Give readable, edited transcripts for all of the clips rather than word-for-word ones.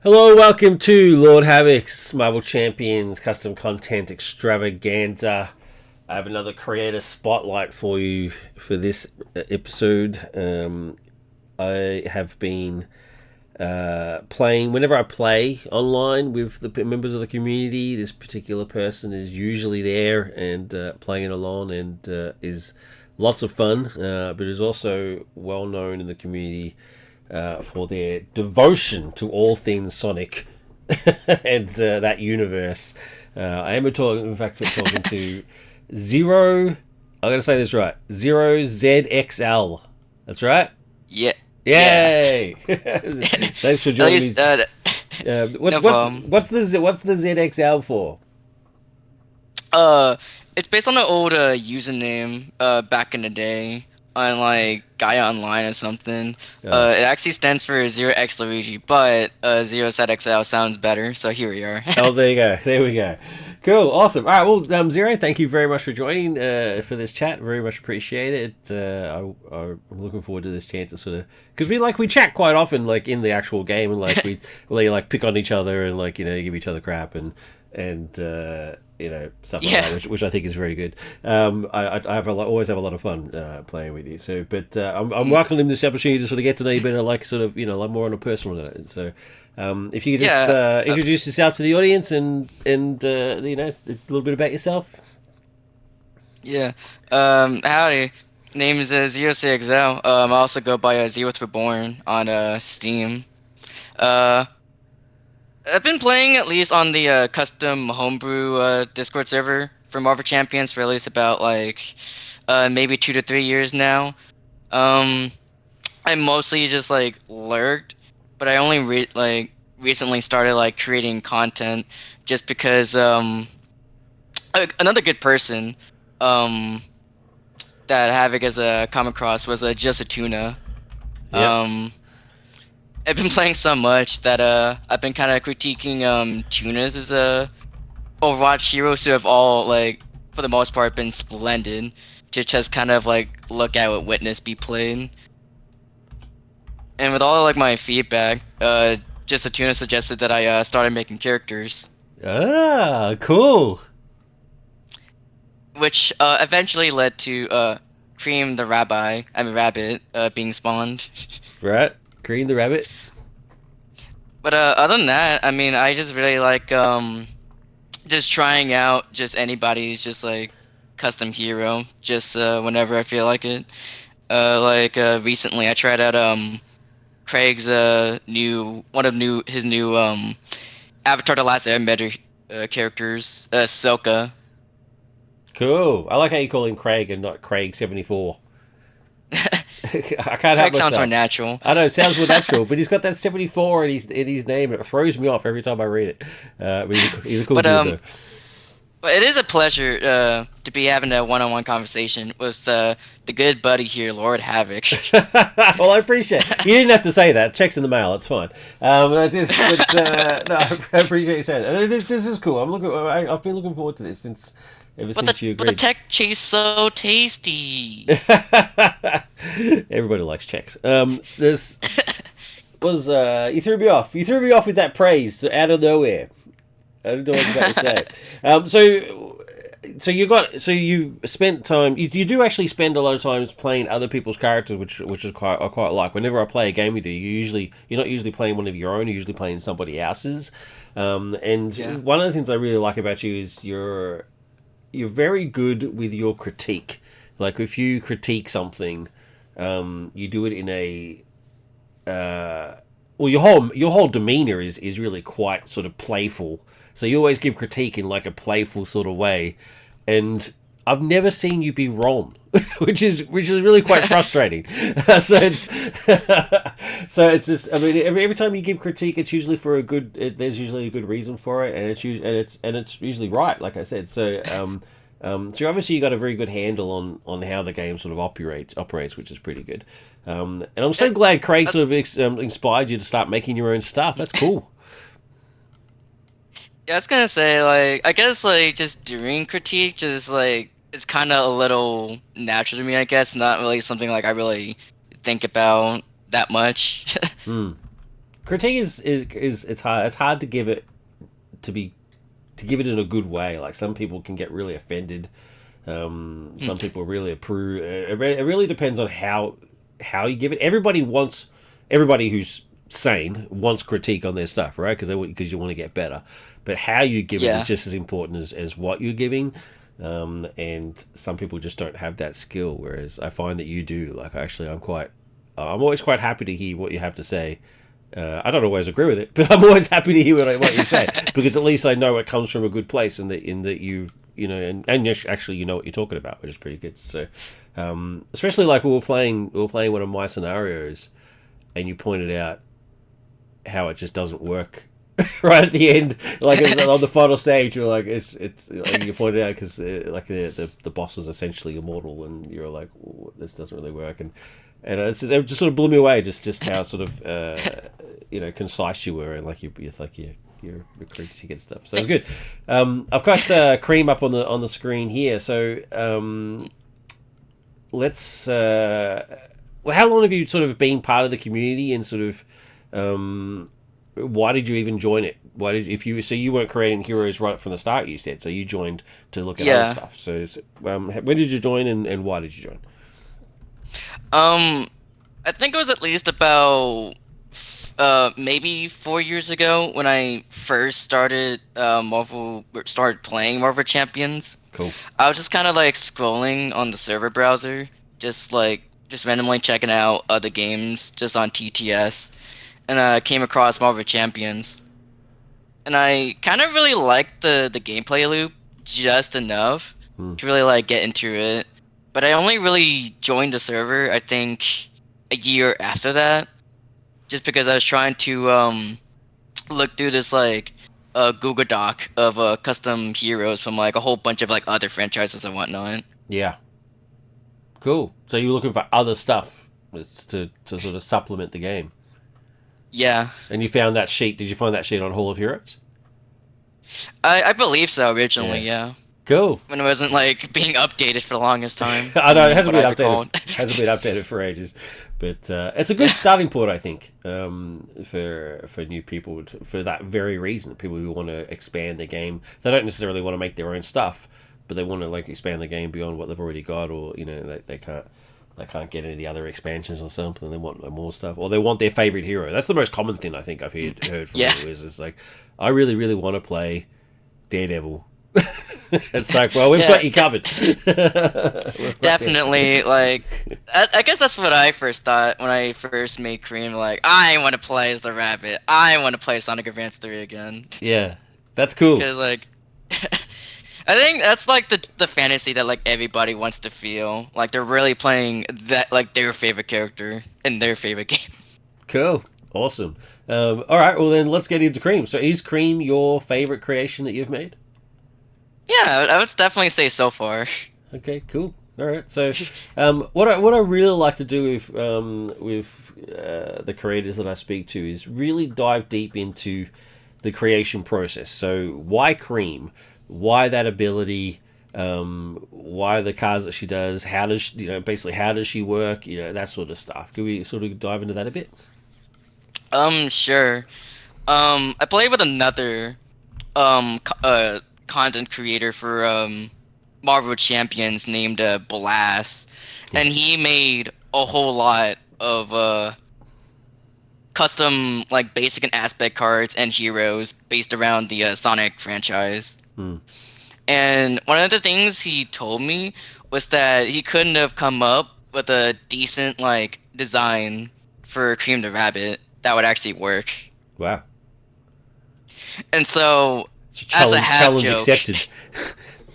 Hello, welcome to Lord Havoc's Marvel Champions Custom Content Extravaganza. I have another creator spotlight for you for this episode. I have been playing, whenever I play online with the members of the community, this particular person is usually there and playing it along and is lots of fun, but is also well known in the community for their devotion to all things Sonic and that universe. I am talking, in fact, talking to Zero. I'm going to say this right. ZeroZXL. That's right. Yeah, yeah. Yay! Thanks for At joining least, me. no problem. What's the ZXL for? Uh, it's based on an old username back in the day on like Gaia Online or something. Oh. It actually stands for Zero X Luigi, but ZeroZXL sounds better, so here we are. Oh, there you go. There we go. Cool. Awesome. All right. Well, Zero, thank you very much for joining for this chat. Very much appreciate it. I'm looking forward to this chance to sort of because we chat quite often, like in the actual game, and like we like pick on each other and like give each other crap and stuff like Yeah. that, which I think is very good. I have always have a lot of fun playing with you. So, but I'm Mm. welcoming this opportunity to sort of get to know you better, like sort of like more on a personal note. So. If you could just Yeah. introduce yourself to the audience and a little bit about yourself. Yeah. Howdy. Name is ZeroZXL. I also go by Zeroth Reborn on Steam. Uh, I've been playing at least on the custom homebrew Discord server for Marvel Champions for at least about like maybe 2 to 3 years now. Um, I mostly just like lurked, but I only recently started like creating content just because another good person um that Havoc as a come across was just a tuna. Yep. Um, I've been playing so much that I've been kind of critiquing tunas as Overwatch heroes who have all like for the most part been splendid to just kind of like look at what Witness be playing. And with all like my feedback, just a tuna suggested that I started making characters, Ah, cool. which eventually led to Cream the Rabbit being spawned. Right. Green the rabbit. But other than that, I mean, I just really like just trying out just anybody's just like custom hero just whenever I feel like it. Recently I tried out Craig's his new Avatar: The Last Airbender characters, Silka. Cool. I like how you call him Craig and not Craig 74. I can't help Craig sounds more myself. natural. I know it sounds more natural, but he's got that 74 in his name, and it throws me off every time I read it. But he's a cool But dude, though. But it is a pleasure to be having a one-on-one conversation with the good buddy here, Lord Havoc. Well, I appreciate it. You didn't have to say that. Check's in the mail. It's fine. No, I appreciate you saying that. This is cool. I've been looking forward to this ever But since you the agreed. tech cheese so tasty. Everybody likes checks. This was you threw me off. You threw me off with that praise out of nowhere. I don't know what I was about to say. So you spent time. You do actually spend a lot of times playing other people's characters, which is I quite like. Whenever I play a game with you, you're not usually playing one of your own. You're usually playing somebody else's. And Yeah. one of the things I really like about you is you're very good with your critique. Like if you critique something, you do it in a well, your whole demeanor is really quite sort of playful. So you always give critique in like a playful sort of way, and I've never seen you be wrong, which is really quite frustrating. so it's so it's just I mean every time you give critique, it's usually for a good. There's usually a good reason for it, and it's usually right. Like I said, so obviously you got a very good handle on how the game sort of operates, which is pretty good. And I'm so glad Craig sort of inspired you to start making your own stuff. That's cool. Yeah, I was gonna say, like, I guess, like, just doing critique, just, like, it's kind of a little natural to me, I guess, not really something, like, I really think about that much. Hmm. critique is it's hard. It's hard to give it to be to give it in a good way. Like some people can get really offended. Some people really approve. It really depends on how you give it. Everybody who's sane wants critique on their stuff, right? Because you want to get better. But how you give it is Yeah. just as important as what you're giving. And some people just don't have that skill, whereas I find that you do. Like actually, I'm always quite happy to hear what you have to say. I don't always agree with it, but I'm always happy to hear what you say because at least I know it comes from a good place, and that you know, and actually you know what you're talking about, which is pretty good. So, especially like we were playing one of my scenarios, and you pointed out how it just doesn't work right at the end, like on the final stage. You're like, it's like you pointed out because like the boss was essentially immortal, and you're like, this doesn't really work, and it just sort of blew me away, just how sort of concise you were, and like your critique and stuff. So it's good. I've got Cream up on the screen here. So let's. Well, how long have you sort of been part of the community, and sort of why did you even join it? Why did you weren't creating heroes right from the start? You said so. You joined to look at other Yeah. stuff. So when did you join, and why did you join? Um, I think it was at least about maybe 4 years ago when I first started playing Marvel Champions. Cool. I was just kind of like scrolling on the server browser, just randomly checking out other games just on TTS, and I came across Marvel Champions, and I kind of really liked the gameplay loop just enough to really like get into it. But I only really joined the server, I think, a year after that, just because I was trying to look through this like Google Doc of custom heroes from like a whole bunch of like other franchises and whatnot. Yeah. Cool. So you were looking for other stuff to sort of supplement the game. Yeah, And you found that sheet. Did you find that sheet on Hall of Heroes? I believe so originally. Yeah. Yeah, Cool. when it wasn't like being updated for the longest time. I know it hasn't What been I recalled. updated. Hasn't been updated for ages, but it's a good starting point, I think, for new people for that very reason. People who want to expand their game, they don't necessarily want to make their own stuff, but they want to like expand the game beyond what they've already got, or they can't get any of the other expansions or something. They want more stuff, or they want their favorite hero. That's the most common thing I think I've heard from Yeah. people is like, I really really want to play Daredevil. It's like, well, we've Yeah, got you covered. definitely. Like, I guess that's what I first thought when I first made Cream. Like, I want to play as the rabbit. I want to play Sonic Advance 3 again. Yeah, that's cool. Because, like, I think that's like the fantasy that like everybody wants to feel. Like they're really playing that like their favorite character in their favorite game. Cool. Awesome. All right, well then let's get into Cream. So is Cream your favorite creation that you've made? Yeah, I would definitely say so far. Okay, cool. All right. So, what I really like to do with the creators that I speak to is really dive deep into the creation process. So, why Cream? Why that ability? Why the cards that she does? How does basically how does she work? That sort of stuff. Can we sort of dive into that a bit? Sure. I played with another content creator for Marvel Champions named Blast, and he made a whole lot of custom like basic and aspect cards and heroes based around the Sonic franchise. Hmm. And one of the things he told me was that he couldn't have come up with a decent like design for Cream the Rabbit that would actually work. Wow. And so, It's a as a half challenge joke, accepted.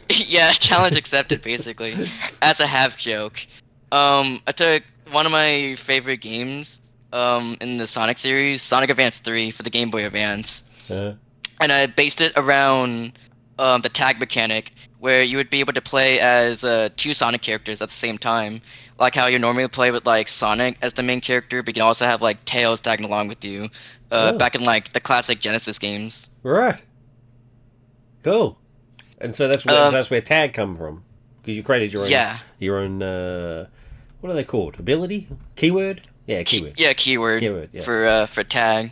yeah, challenge accepted basically. As a half joke, I took one of my favorite games in the Sonic series, Sonic Advance 3 for the Game Boy Advance, Uh, and I based it around the tag mechanic, where you would be able to play as two Sonic characters at the same time, like how you normally play with like Sonic as the main character, but you can also have like Tails tagging along with you, Oh. back in like the classic Genesis games. right. Cool. And so that's where tag come from, because you created Yeah. your own what are they called? Ability? Keyword? Yeah, keyword. Yeah, keyword Keyword. Yeah. for tag.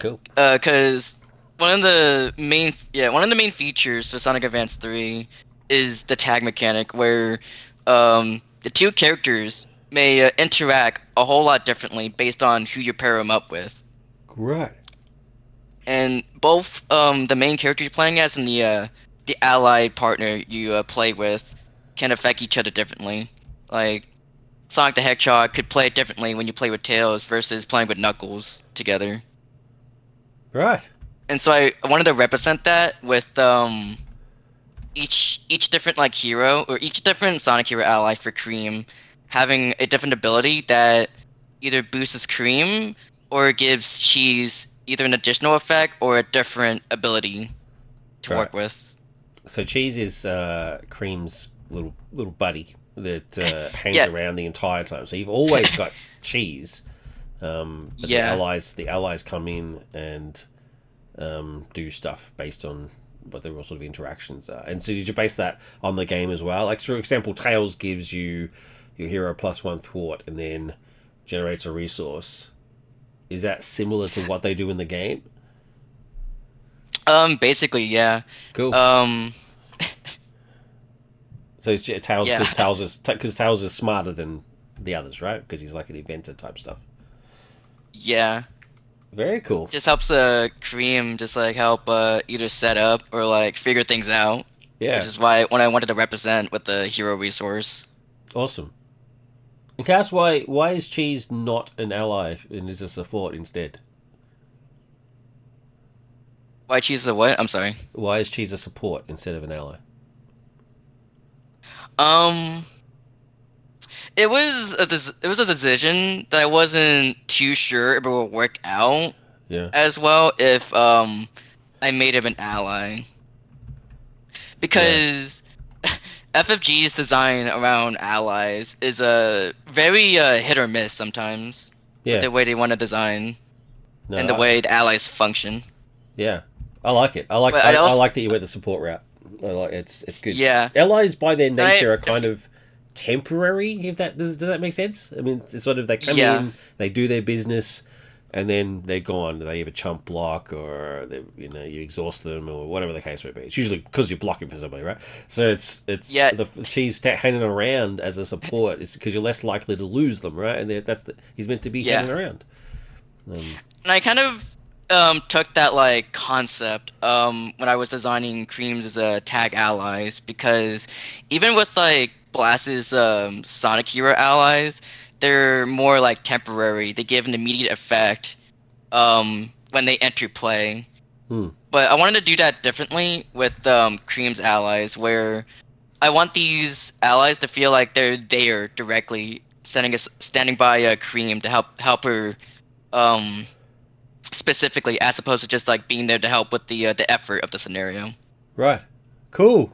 Cool. Because one of the main features for Sonic Advance 3 is the tag mechanic, where the two characters may interact a whole lot differently based on who you pair them up with. Great. And both the main character you're playing as and the ally partner you play with can affect each other differently. Like Sonic the Hedgehog could play it differently when you play with Tails versus playing with Knuckles together. Right. And so I wanted to represent that with each different like hero or each different Sonic hero ally for Cream having a different ability that either boosts Cream or gives Cheese either an additional effect or a different ability to Right. work with. So Cheese is Cream's little buddy that hangs Yeah, around the entire time. So you've always got Cheese, but yeah. the allies come in and do stuff based on what their sort of interactions are. And so did you base that on the game as well? Like for example, Tails gives you your hero +1 thwart and then generates a resource. Is that similar to what they do in the game? Basically, yeah. Cool. Um, So it's Tails yeah. because Tails is smarter than the others, right? Because he's like an inventor type stuff. Yeah. Very cool. Just helps Cream just like help either set up or like figure things out, which Yeah, is why when I wanted to represent with the hero resource. awesome. And Cass, why is Cheese not an ally and is a support instead? Why choose the what? I'm sorry. Why is Cheese a support instead of an ally? Um, it was a decision that I wasn't too sure if it would work out Yeah, as well if I made him an ally, right. because FFG's design around allies is a very hit or miss sometimes with Yeah, the way they want to design no, and the way the allies function. yeah, I like it. But I like that you went the support route. I like it's good. yeah, Allies by their and I nature are kind of temporary. If that does that make sense? I mean, it's sort of they come yeah, in, they do their business, and then they're gone. They either chump block or they, you exhaust them or whatever the case may be. It's usually because you're blocking for somebody, right? So it's yeah, the Cheese hanging around as a support. It's because you're less likely to lose them, right? And he's meant to be yeah. hanging around. Um, And I kind of took that like concept when I was designing Creams as a tag allies, because even with like Blast's Sonic Hero allies, they're more like temporary. They give an immediate effect when they enter play. hmm, But I wanted to do that differently with Cream's allies, where I want these allies to feel like they're there directly, standing by Cream to help her um specifically, as opposed to just like being there to help with the effort of the scenario. right, cool.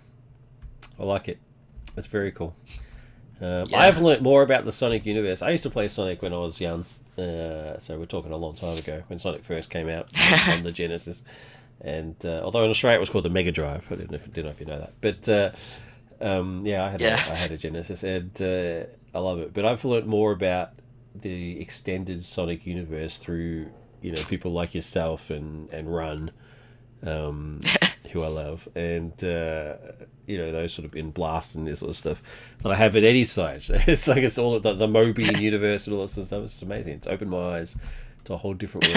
I like it. That's very cool. Yeah, I've learnt more about the Sonic universe. I used to play Sonic when I was young, so we're talking a long time ago when Sonic first came out on the Genesis. And although in Australia it was called the Mega Drive, I didn't know if you know that. But yeah, yeah, I had a Genesis, and I love it. But I've learnt more about the extended Sonic universe through people like yourself and Run, um, who I love, and those sort of in Blast and this sort of stuff that I have at any side. It's like it's all the Mobian universe and all this sort of stuff. It's amazing. It's opened my eyes to a whole different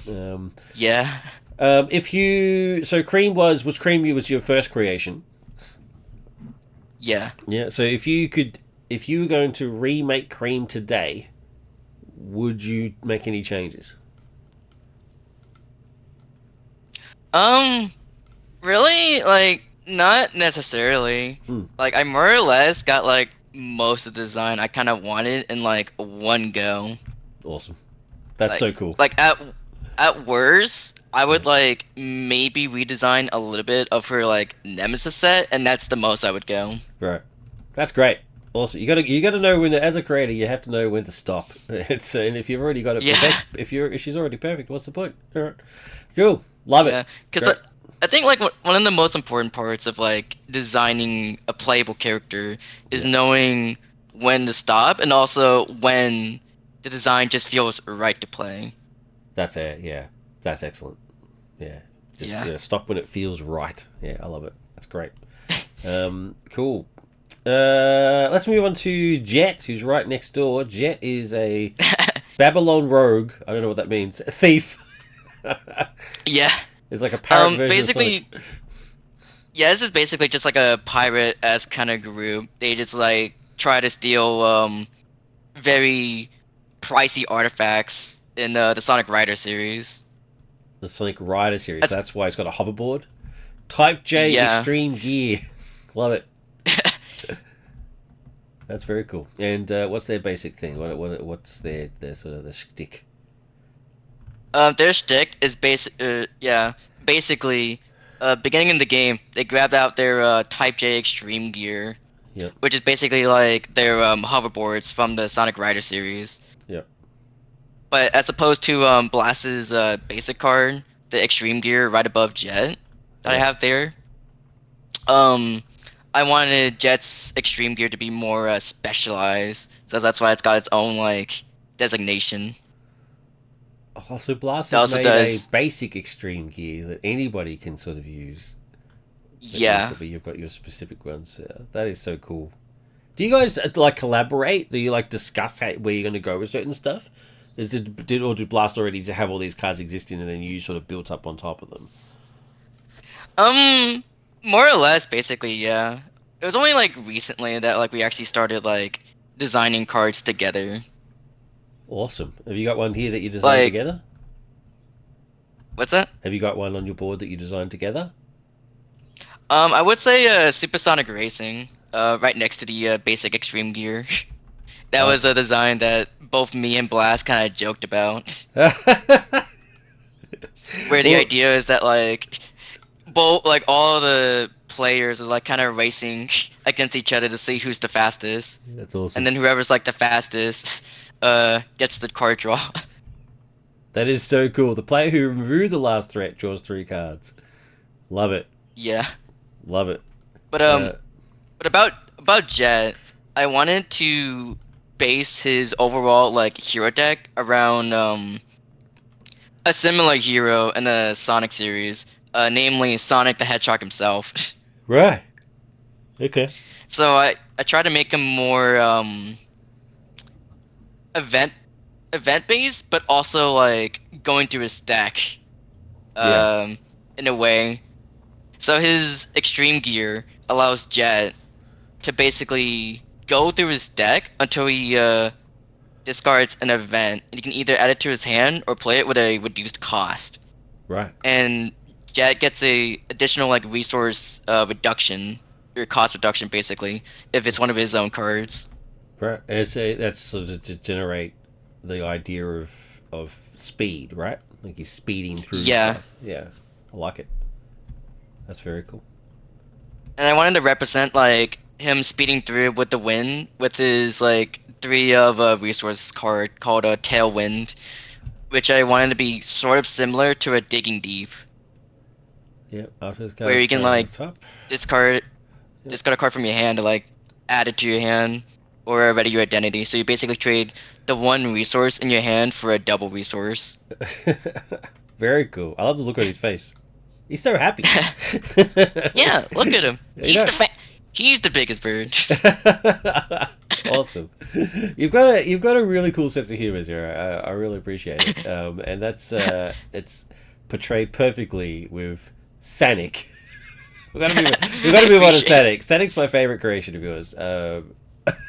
world. yeah, If you Cream was your first creation, yeah. yeah. So if you were going to remake Cream today, would you make any changes? Um, really, like not necessarily. Hmm. Like I more or less got like most of the design I kind of wanted in like one go. Awesome. That's Like so cool. like at worst, I would like maybe redesign a little bit of her like Nemesis set, and that's the most I would go. Right. That's great. Also, you gotta know when as a creator you have to know when to stop. And if you've already got it Yeah. perfect, if she's already perfect, what's the point? All right. Cool. Love it. Yeah, because Great. I think like one of the most important parts of like designing a playable character is Yeah. knowing when to stop, and also when the design just feels right to play. That's it. Yeah. That's excellent. Yeah. Just Yeah. stop when it feels right. Yeah, I love it. That's great. Cool. Let's move on to Jet, who's right next door. Jet is a Babylon rogue. I don't know what that means. A thief. Yeah. It's like a parrot version of Basically, Sonic. yeah, this is basically just like a pirate-esque kind of group. They just like try to steal very pricey artifacts in the Sonic Rider series. The Sonic Rider series. So That's that's why it's got a hoverboard. Type J yeah. Extreme Gear. Love it. That's very cool. And what's their basic thing? What's their sort of the shtick? Their shtick is basically, beginning in the game, they grabbed out their Type J Extreme gear, Yep. which is basically like their hoverboards from the Sonic Rider series. Yep. But as opposed to Blast's basic card, the Extreme gear right above Jet that I Yep. have there, um, I wanted Jet's Extreme gear to be more specialized, so that's why it's got its own like designation. Oh, so Blast It has also made a does, basic extreme gear that anybody can sort of use. yeah. But you've got your specific ones. Yeah, that is so cool. Do you guys like collaborate? Do you like discuss where you're going to go with certain stuff? Did Blast already have all these cards existing and then you sort of built up on top of them? Um, More or less, basically, yeah. It was only like recently that like we actually started like designing cards together. Awesome. Have you got one here that you designed Like, together? what's that? Have you got one on your board that you designed together? I would say Supersonic Racing, right next to the basic Extreme Gear. That was Okay. a design that both me and Blast kind of joked about, where the Well, idea is that like both like all the players is like kind of racing against each other to see who's the fastest, that's and awesome. then whoever's like the fastest gets the card draw. That is so cool. The player who removed the last threat draws 3 cards. Love it. Yeah. Love it. But Uh, about Jet, I wanted to base his overall like hero deck around a similar hero in the Sonic series, namely Sonic the Hedgehog himself. right. Okay. So I try to make him more event event based, but also like going through his deck Yeah. um in a way. So his extreme gear allows Jet to basically go through his deck until he discards an event, and he can either add it to his hand or play it with a reduced cost. Right. And Jet gets a additional like resource reduction or cost reduction basically if it's one of his own cards. Right. That's sort of to generate the idea of speed, right? Like he's speeding through Yeah, stuff. Yeah. I like it. That's very cool. and I wanted to represent like him speeding through with the wind with his like three of a resource card called a Tailwind, which I wanted to be sort of similar to a Digging Deep, Yeah. After this where card's you can started on like the top. discard Yep. discard a card from your hand to like add it to your hand or ready your identity. So you basically trade the one resource in your hand for a double resource. Very cool. I love the look on his face. He's so happy. Yeah, look at him. You know. He's the biggest bird. Awesome. You've got a really cool sense of humor, Zero. I really appreciate it. And that's it's portrayed perfectly with Sanic. We've got to move on to Sanic. Sanic's my favorite creation of yours.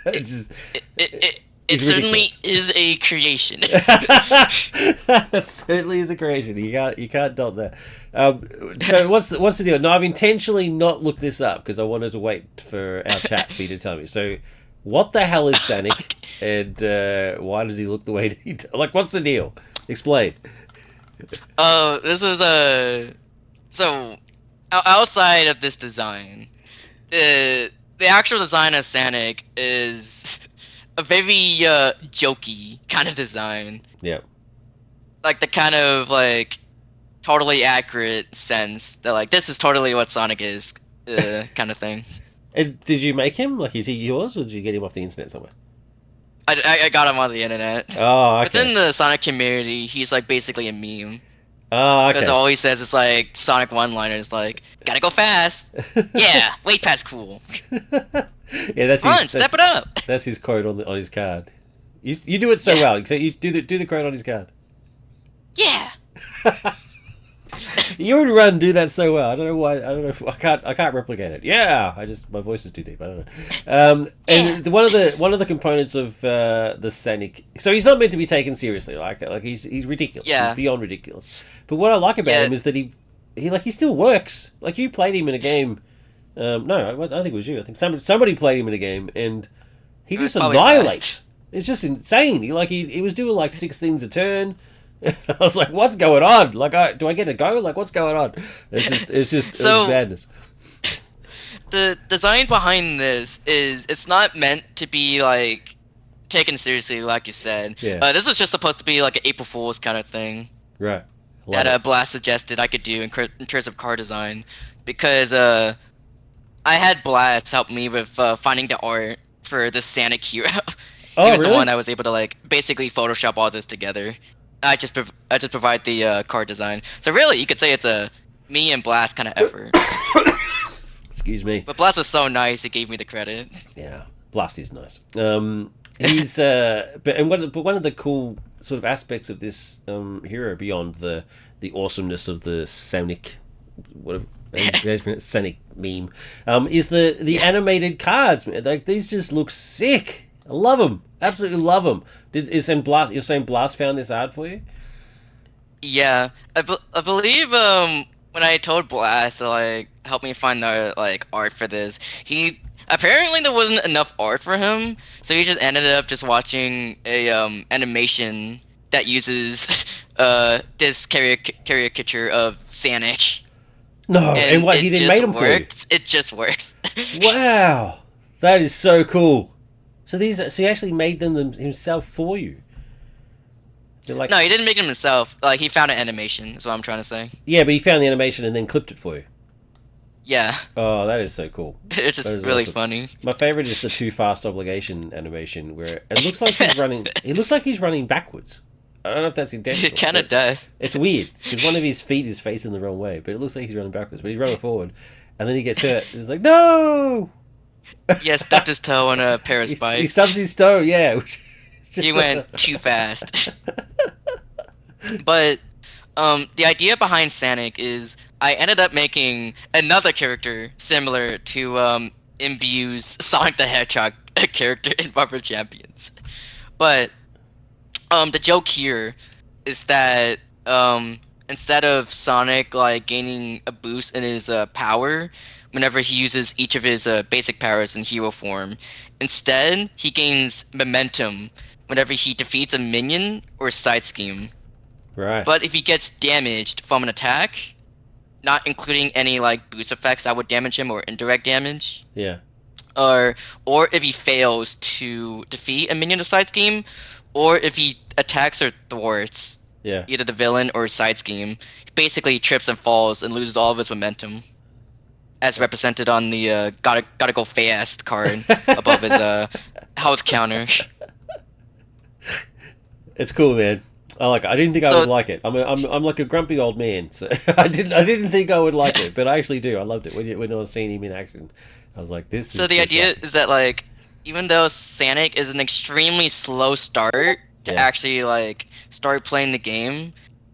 It's just, It he's certainly ridiculous. is a creation. It certainly is a creation. You can't doubt that. So what's the deal? No, I've intentionally not looked this up because I wanted to wait for our chat for you to tell me. So, what the hell is Sanic, and why does he look the way he does? Like, what's the deal? Explain. Oh, this is a so outside of this design, the actual design of Sanic is a very jokey kind of design, Yeah. like the kind of like totally accurate sense that like this is totally what Sonic is, kind of thing. And did you make him? Like, is he yours, or did you get him off the internet somewhere? I got him on the internet. Oh, okay. Within the Sonic community, he's like basically a meme. Oh, Because okay. all he says is like Sonic one-liners like, "Gotta go fast." Yeah, way past cool. Yeah, that's Come his on, step it up. that's his quote on his card. You do it so Yeah, well. So you do the quote on his card. yeah, You and Run do that so well. I don't know why. I don't know. I can't replicate it. Yeah, my voice is too deep. I don't know. yeah, And one of the components of the Sanic. So he's not meant to be taken seriously. Like he's ridiculous. He's yeah, beyond ridiculous. But what I like about yeah. him is that he still works. Like you played him in a game. No, I think it was you. I think somebody played him in a game, and he It was just probably Blast. annihilates. It's just insane. He was doing like 6 things a turn. I was like, "What's going on? Like, do I get to go? Like, what's going on?" It was So madness. the design behind this is it's not meant to be like taken seriously, like you said. Yeah, This was just supposed to be like an April Fool's kind of thing right. Love that it. Blast suggested I could do in terms of car design, because I had Blast help me with finding the art for the Sanic hero. He Oh, was the one really? that was able to like basically Photoshop all this together. I just provide the car design. So really, you could say it's a me and Blast kind of effort. Excuse me. But Blast was so nice; he gave me the credit. Yeah, Blast is nice. He's but one of the cool sort of aspects of this hero beyond the awesomeness of the Sonic, whatever. Sonic meme, is the animated cards. Man. Like these just look sick. I love them. Absolutely love them. Blast? You're saying Blast found this art for you? Yeah, I believe when I told Blast to like help me find the like art for this, he apparently there wasn't enough art for him, so he just ended up just watching a animation that uses this caricature of Sanic, No, and and what he it then made just them for you? works. It just works. Wow, that is so cool. So he actually made them himself for you. They're like, No, he didn't make it himself. Like he found an animation. Is what I'm trying to say. yeah, but he found the animation and then clipped it for you. Yeah, Oh, that is so cool. it's That just is really awesome. funny. My favorite is the too fast obligation animation, where it looks like he's running. It looks like he's running backwards. I don't know if that's It intentional, kind of but does. it's weird because one of his feet is facing the wrong way, but it looks like he's running backwards. But he's running forward, and then he gets hurt. And it's like no. Yeah, stubbed his toe on a pair of He spikes. stubs his toe. Yeah, which is He just went too fast. But the idea behind Sanic is I ended up making another character similar to Imbue's Sonic the Hedgehog character in Marvel Champions. But the joke here is that instead of Sonic like gaining a boost in his power whenever he uses each of his basic powers in hero form, instead he gains momentum whenever he defeats a minion or side scheme. right. But if he gets damaged from an attack, not including any like boost effects that would damage him or indirect damage, Yeah, or if he fails to defeat a minion or side scheme, or if he attacks or thwarts yeah. either the villain or side scheme, he basically trips and falls and loses all of his momentum, as represented on the gotta go fast card above his health counter. It's cool, man. I like it. I didn't think I would So like it. I'm like a grumpy old man, so I didn't think I would like it, but I actually do. I loved it when I was seeing him in action. I was like, this so is the just idea right. is that like even though Sanic is an extremely slow start to Yeah, actually like start playing the game,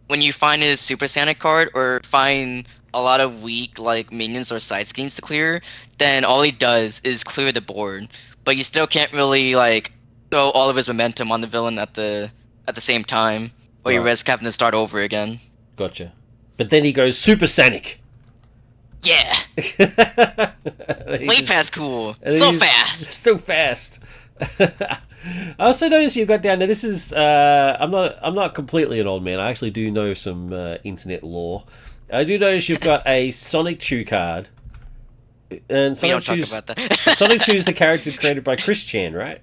when you find his Super Sanic card or find a lot of weak like minions or side schemes to clear, then all he does is clear the board. But you still can't really like throw all of his momentum on the villain at the same time, or you right. risk having to start over again. Gotcha. But then he goes Super Sanic. Yeah, And he way just- past cool, and then so he's fast. So fast. I also noticed you've got down there. This is I'm not completely an old man. I actually do know some internet lore. I do notice you've got a Sonic Chew card, and We don't Sonic talk Chew's about that. Sonic Chew's the character created by Chris Chan, right?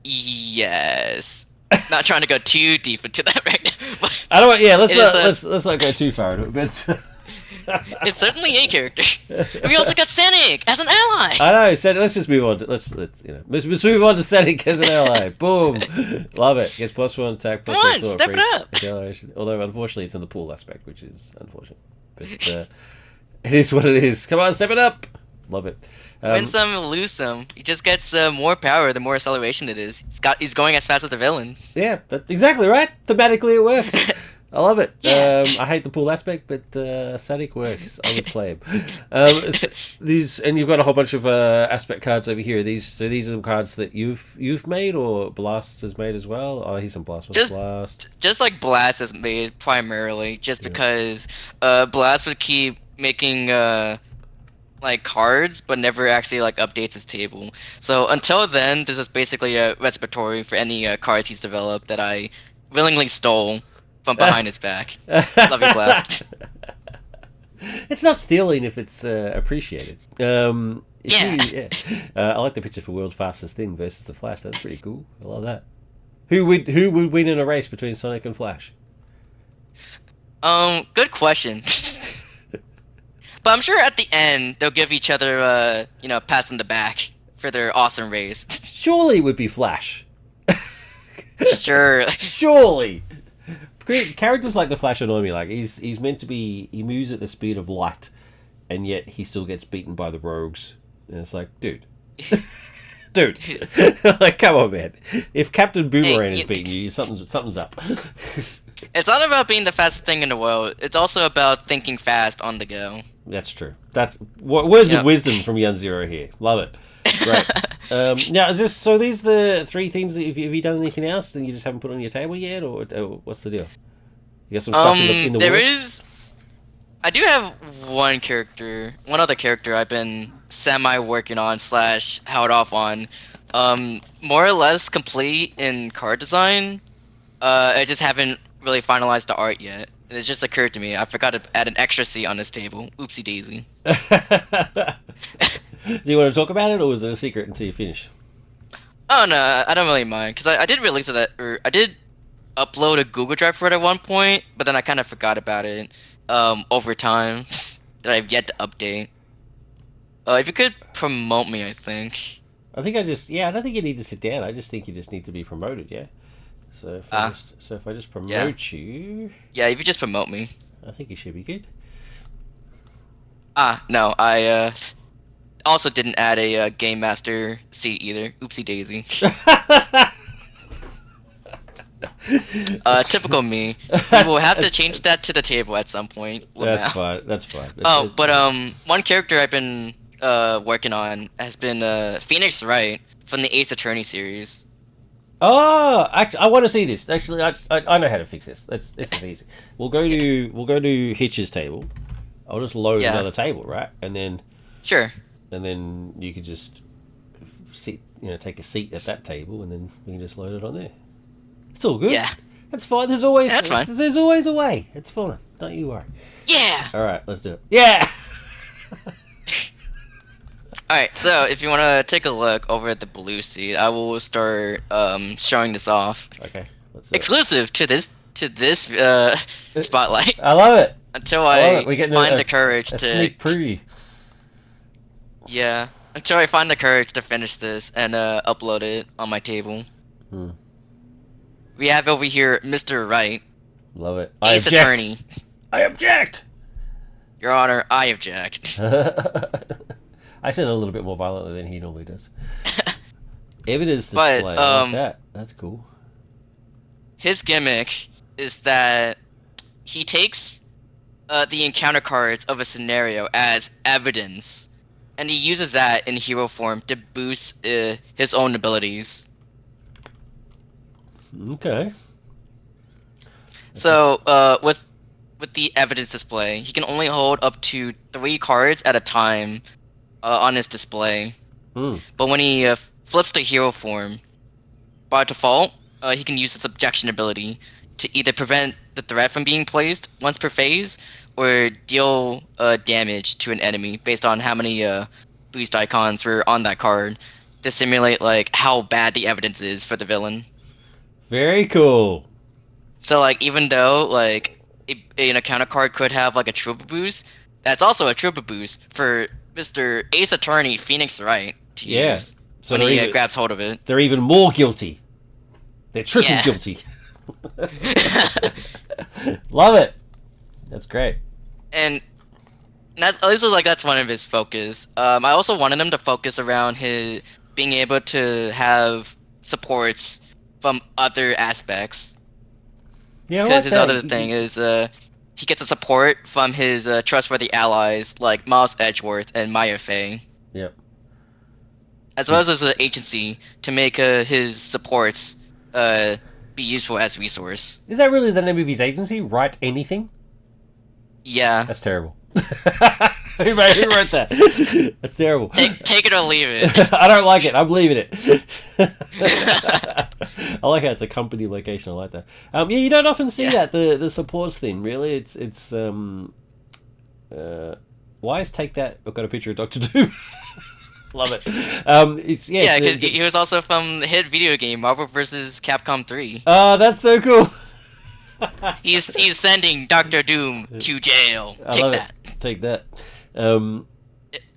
Yes. Not trying to go too deep into that right now. But I don't. Yeah, let's it not is let's not go too far into it. But It's certainly a character. And we also got Sanic as an ally. I know. So let's just move on. Let's move on to Sanic as an ally. Boom, love it. Gets +1 attack, Come +1 on, thought step for it each up. acceleration. Although unfortunately it's in the pool aspect, which is unfortunate. But it is what it is. Come on, step it up. Love it. Win some, lose some. He just gets more power the more acceleration it is. He's going as fast as the villain. Yeah, exactly right. Thematically, it works. I love it. Yeah. I hate the pool aspect, but Sanic works. I would play him. These, and you've got a whole bunch of aspect cards over here. These are the cards that you've made, or Blast has made as well. Oh, he's on Blast. What's Blast? Just like Blast is made primarily, just because Blast would keep making like cards, but never actually like updates his table. So until then, this is basically a respiratory for any cards he's developed that I willingly stole from behind his back. Love you, Blast. It's not stealing if it's appreciated. Yeah. I like the picture for World's Fastest Thing versus the Flash. That's pretty cool. I love that. Who would win in a race between Sonic and Flash? Good question. But I'm sure at the end they'll give each other pats on the back for their awesome race. Surely it would be Flash. Sure. Surely. Characters like the Flash annoy me. Like he's meant to be. He moves at the speed of light, and yet he still gets beaten by the rogues. And it's like, dude, like, come on, man. If Captain Boomerang is beating you, something's up. It's not about being the fastest thing in the world. It's also about thinking fast on the go. That's true. That's words of wisdom from Young Zero here. Love it. Great. Now, so these the three things. Have you done anything else and you just haven't put on your table yet, or what's the deal? You got some stuff in the there works? is. I do have one other character I've been semi working on / held off on. More or less complete in card design. I just haven't really finalized the art yet. It just occurred to me. I forgot to add an extra seat on this table. Oopsie daisy. Do you want to talk about it, or is it a secret until you finish? Oh no, I don't really mind because I did release it, or I did upload a Google Drive for it at one point, but then I kind of forgot about it over time that I've yet to update. If you could promote me, I think. I don't think you need to sit down. I just think you just need to be promoted. Yeah. So if I just promote you. Yeah, if you just promote me. I think you should be good. No, I also didn't add a Game Master seat either. Oopsie daisy. Typical me. We will have to change that to the table at some point. That's fine. That's fine. One character I've been working on has been Phoenix Wright from the Ace Attorney series. Oh, actually, I want to see this. Actually, I know how to fix this. This is easy. We'll go to Hitch's table. I'll just load another table, right? And then sure. And then you could just sit, take a seat at that table, and then we can just load it on there. It's all good. Yeah, that's fine. There's always fine. There's always a way. It's fine. Don't you worry. Yeah. All right, let's do it. Yeah. Alright, so if you want to take a look over at the blue seat, I will start showing this off. Okay. Exclusive to this spotlight. I love it. Until I find the courage to sneak preview. Yeah, until I find the courage to finish this and upload it on my table. We have over here Mr. Wright. Love it. Ace Attorney. I object. Your Honor, I object. I said it a little bit more violently than he normally does. Evidence display. I like that. That's cool. His gimmick is that he takes the encounter cards of a scenario as evidence, and he uses that in hero form to boost his own abilities. Okay. So, with the evidence display, he can only hold up to 3 cards at a time on his display. But when he flips to hero form, by default, he can use his objection ability to either prevent the threat from being placed once per phase, or deal damage to an enemy based on how many boost icons were on that card, to simulate like how bad the evidence is for the villain. Very cool. So like even though like an encounter card could have like a triple boost, that's also a triple boost for Mr. Ace Attorney Phoenix Wright to Yeah. use So when he grabs hold of it. they're even more guilty. They're triple Yeah. guilty. Love it. That's great. And that's at least like that's one of his focus. I also wanted him to focus around his being able to have supports from other aspects. Yeah, I Because like his that. other thing is he gets a support from his trustworthy allies like Miles Edgeworth and Maya Fey, Yep. as well as his agency to make his supports be useful as resource. Is that really the name of his agency? Write Anything? Yeah. That's terrible. Who wrote that? That's terrible. Take it or leave it. I don't like it. I'm leaving it. I like how it's a company location. I like that. Yeah, you don't often see that the supports thing. Really, it's why is Take That? I've got a picture of Doctor Doom. Love it. It's Yeah, because he was also from the hit video game Marvel vs. Capcom 3. Oh, that's so cool. He's sending Doctor Doom to jail. Take that. Take that.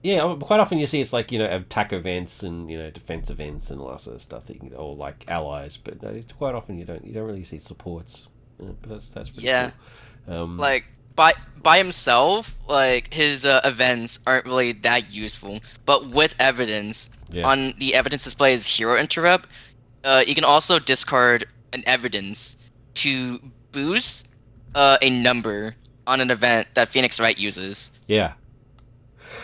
Yeah, quite often you see it's like attack events and defense events and all that sort of stuff that you can, or like allies, but it's quite often you don't really see supports. But that's pretty cool. Like by himself, like his events aren't really that useful. But with evidence on the evidence display is hero interrupt, you can also discard an evidence to boost a number on an event that Phoenix Wright uses. Yeah.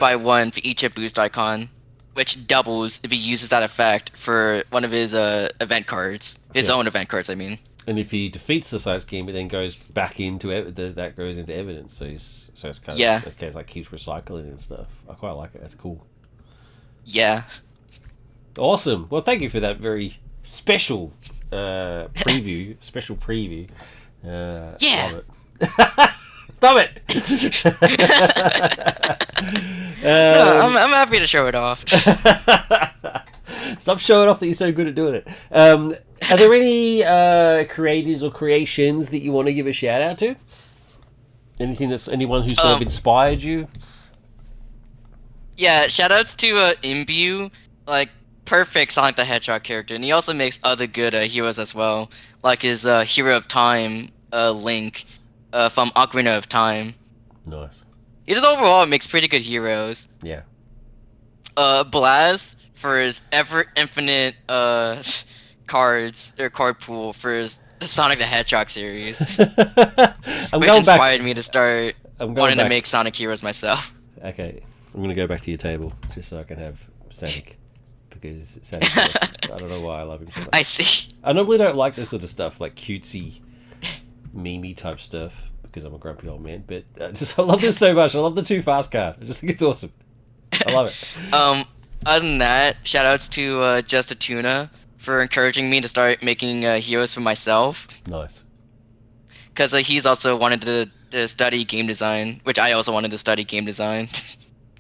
By 1 for each boost icon, which doubles if he uses that effect for one of his event cards, his own event cards. I mean. And if he defeats the side scheme, it then goes back into that goes into evidence. So it's kind of it like keeps recycling and stuff. I quite like it. That's cool. Yeah. Awesome. Well, thank you for that very special preview. Special preview. Yeah. Love it. Stop it! No, I'm happy to show it off. Stop showing off that you're so good at doing it. Are there any creators or creations that you want to give a shout out to? Anyone who sort of inspired you? Yeah, shout outs to Imbu, like perfect Sonic the Hedgehog character, and he also makes other good heroes as well, like his Hero of Time Link from Ocarina of Time. Nice. He just overall makes pretty good heroes. Yeah. Blaz for his ever infinite cards or card pool for his Sonic the Hedgehog series, which inspired me to start wanting to make Sonic heroes myself. Okay, I'm gonna go back to your table just so I can have Sanic, because Sanic, I don't know why I love him so much. I see. I normally don't like this sort of stuff, like cutesy, memey type stuff, because I'm a grumpy old man. But I love this so much. I love the Too Fast card. I just think it's awesome. I love it. Other than that, shoutouts to Just a Tuna for encouraging me to start making heroes for myself. Nice. Because he's also wanted to study game design, which I also wanted to study game design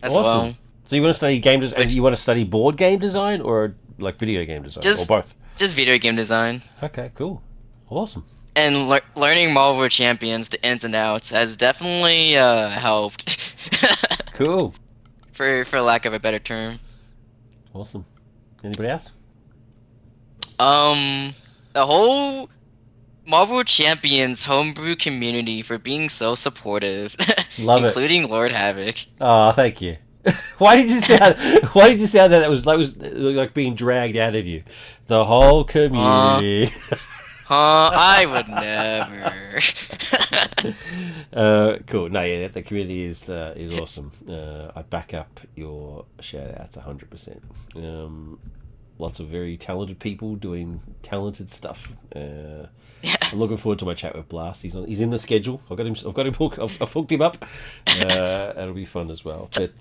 as well. So you want to study game design? You want to study board game design or like video game design, or both? Just video game design. Okay, cool, awesome. And learning Marvel Champions, the ins and outs, has definitely helped. Cool. For lack of a better term. Awesome. Anybody else? The whole Marvel Champions homebrew community for being so supportive. Love it. Including Lord Havoc. Oh, thank you. Why did you sound that was like being dragged out of you? The whole community. I would never. Cool. No, yeah, the community is awesome. I back up your shout outs 100%. Lots of very talented people doing talented stuff. I'm looking forward to my chat with Blast. He's in the schedule. I've got him hooked. I've hooked him up. That'll be fun as well. But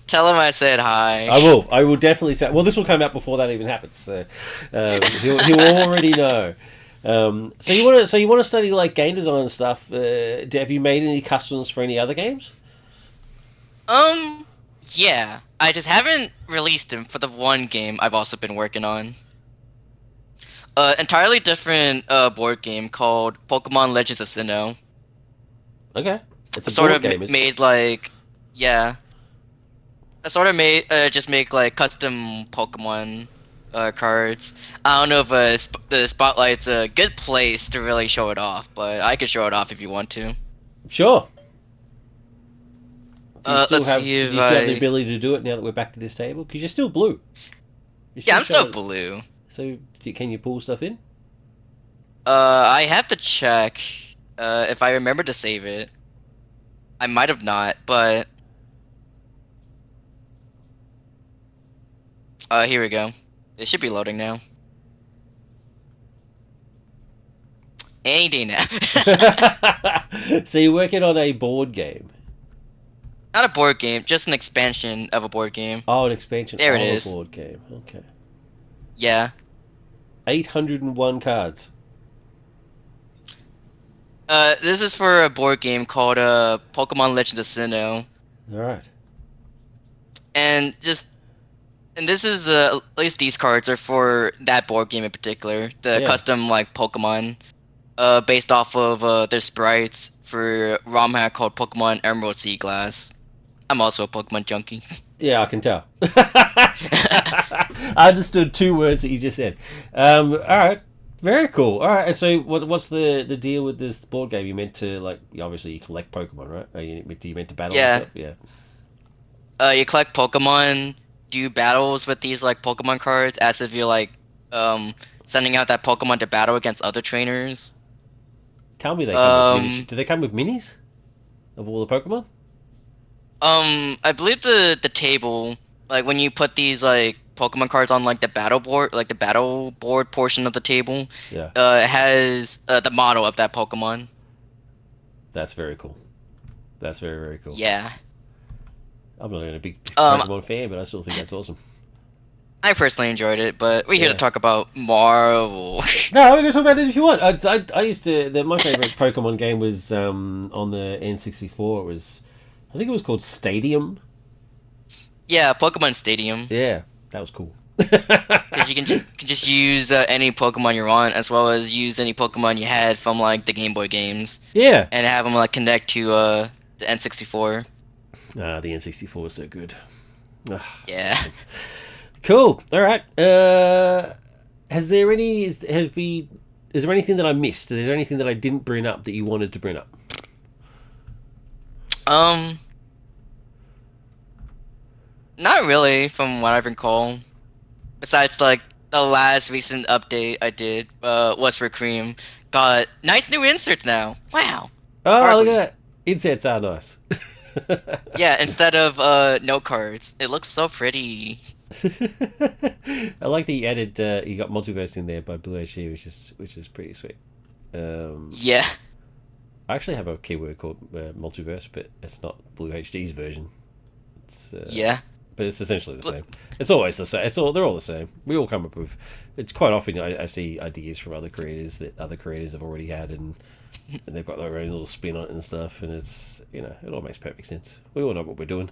tell him I said hi. I will definitely say. Well, this will come out before that even happens. So he'll already know. So you want to study like game design and stuff? Have you made any customs for any other games? Yeah. I just haven't released them for the one game I've also been working on. Entirely different board game called Pokemon Legends of Sinnoh. Okay, it's a sort board of game. Made like Yeah. I sort of made just make like custom Pokemon cards. I don't know if the Spotlight's a good place to really show it off, but I could show it off if you want to. Sure. Let's see Do if you still have the I. ability to do it now that we're back to this table? Because you're still blue. You Yeah, still I'm still show. blue. So can you pull stuff in? I have to check if I remember to save it. I might have not, but here we go. It should be loading now. Any day now. So you're working on a board game. Not a board game, just an expansion of a board game. Oh, an expansion There of it a is. board game. Okay. Yeah. 801 cards. This is for a board game called Pokemon Legends of Sinnoh, All right. and just and this is at least these cards are for that board game in particular, the Yeah. custom like Pokemon, based off of their sprites for ROM hack called Pokemon Emerald Sea Glass. I'm also a Pokemon junkie. Yeah, I can tell. I understood 2 words that you just said. All right. Very cool. All right. And so, what's the deal with this board game? You meant to like obviously you collect Pokemon, right? Do you meant to battle and Yeah. stuff? Yeah. You collect Pokemon, do battles with these like Pokemon cards as if you're like sending out that Pokemon to battle against other trainers. Tell me they come with Um, minis. Do they come with minis of all the Pokemon? I believe the table, like when you put these like Pokemon cards on like the battle board, like the battle board portion of the table, Yeah. it has the model of that Pokemon. That's very cool. That's very very cool. Yeah. I'm not even a big Um, Pokemon fan, but I still think that's awesome. I personally enjoyed it, but we're here to Yeah. talk about Marvel. No, we can talk about it if you want. I used to. My favorite Pokemon game was on the N64. It was, I think it was called Stadium. Yeah, Pokemon Stadium. Yeah, that was cool. Because you can just use any Pokemon you want, as well as use any Pokemon you had from like the Game Boy games, Yeah. and have them like connect to the N64. The N64 was so good. Ugh, Yeah. cool. All right. Has there any? Have we? Is there anything that I missed? Is there anything that I didn't bring up that you wanted to bring up? Um, Not really, from what I recall. Besides, like the last recent update I did, was for Cream. Got nice new inserts now. Wow. Oh, Sparkly. look at that! Insets are nice. Yeah, instead of note cards, it looks so pretty. I like that you added you got multiverse in there by Blue HD, which is pretty sweet. Yeah. I actually have a keyword called multiverse, but it's not Blue HD's version. It's Yeah. but it's essentially the same. It's always the same. They're all the same. We all come up with. It's quite often I see ideas from other creators that other creators have already had, and they've got their own little spin on it and stuff. And it's it all makes perfect sense. We all know what we're doing.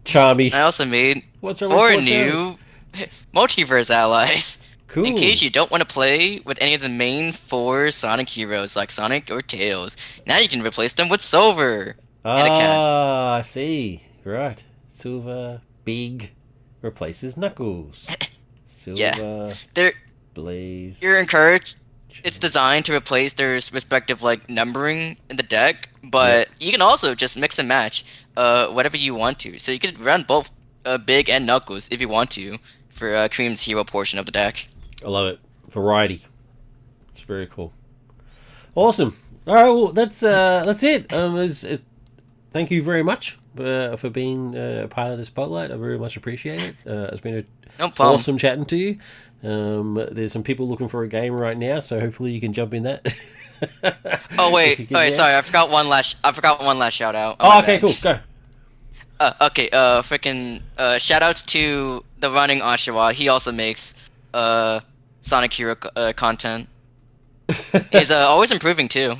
Charmy. I also made What's our 4 report, new multiverse allies. Cool. In case you don't want to play with any of the main 4 Sonic heroes like Sonic or Tails, now you can replace them with Silver and a cat. Ah, I see. Right. Silver Big replaces Knuckles. Silver Yeah. They're Blaze. You're encouraged. It's designed to replace their respective like numbering in the deck, but you can also just mix and match whatever you want to. So you could run both Big and Knuckles if you want to for Cream's hero portion of the deck. I love it. Variety. It's very cool. Awesome. All right. Well, that's it. Thank you very much for being a part of this spotlight. I very much appreciate it. It's been No problem. awesome chatting to you. There's some people looking for a game right now, so hopefully you can jump in that. Oh wait, If you wait, can, sorry, I forgot one last shout out. Oh, okay, cool. Go. Okay, freaking shout outs to the running Oshawa. He also makes Sonic Hero content. He's always improving too.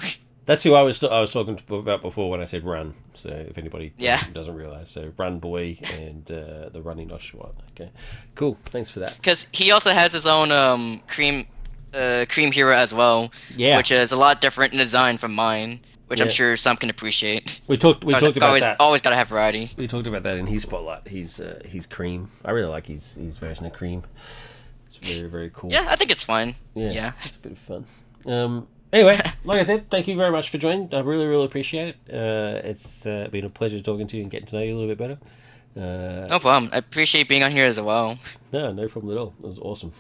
That's who I was talking about before when I said run. So if anybody Yeah. doesn't realize, so Run Boy and the running Oshawott. Okay, cool. Thanks for that. Because he also has his own Cream Hero as well, Yeah. which is a lot different in design from mine. which I'm sure some can appreciate. We talked about that. Always gotta have variety. We talked about that in his spotlight. He's cream. I really like his version of cream. It's very, very cool. Yeah, I think it's fun. Yeah. It's a bit of fun. Anyway, like I said, thank you very much for joining. I really, really appreciate it. It's been a pleasure talking to you and getting to know you a little bit better. No problem. I appreciate being on here as well. No problem at all. It was awesome.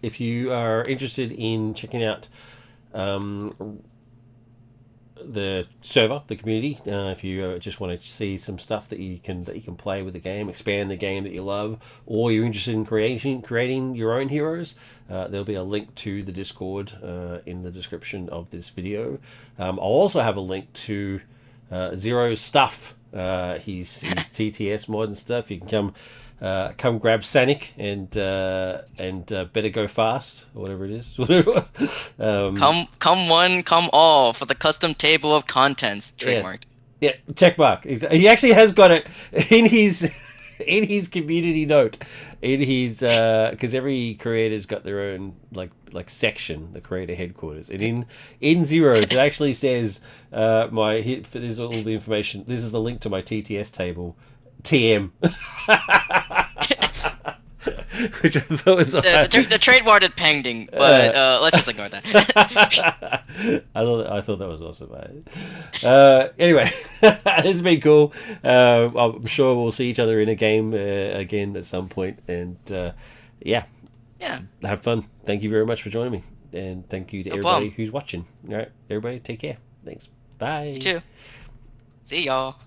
If you are interested in checking out the server, the community, if you just want to see some stuff that you can play with the game, expand the game that you love, or you're interested in creating your own heroes, there'll be a link to the Discord in the description of this video. I'll also have a link to Zero's stuff, his TTS mod and stuff. You can come grab Sanic and better go fast, or whatever it is. Come one, come all for the custom table of contents trademarked. Yes. Yeah, check mark. He actually has got it in his community note, in his because every creator's got their own like section, the creator headquarters, and in Zero's it actually says there's all the information. This is the link to my TTS table. TM. Which I thought was the trademarked pending, but let's just ignore that. I thought that was awesome, mate. Anyway, this has been cool. I'm sure we'll see each other in a game again at some point, and yeah, have fun. Thank you very much for joining me, and thank you to everybody who's watching. All right, everybody, take care. Thanks. Bye. You too. See y'all.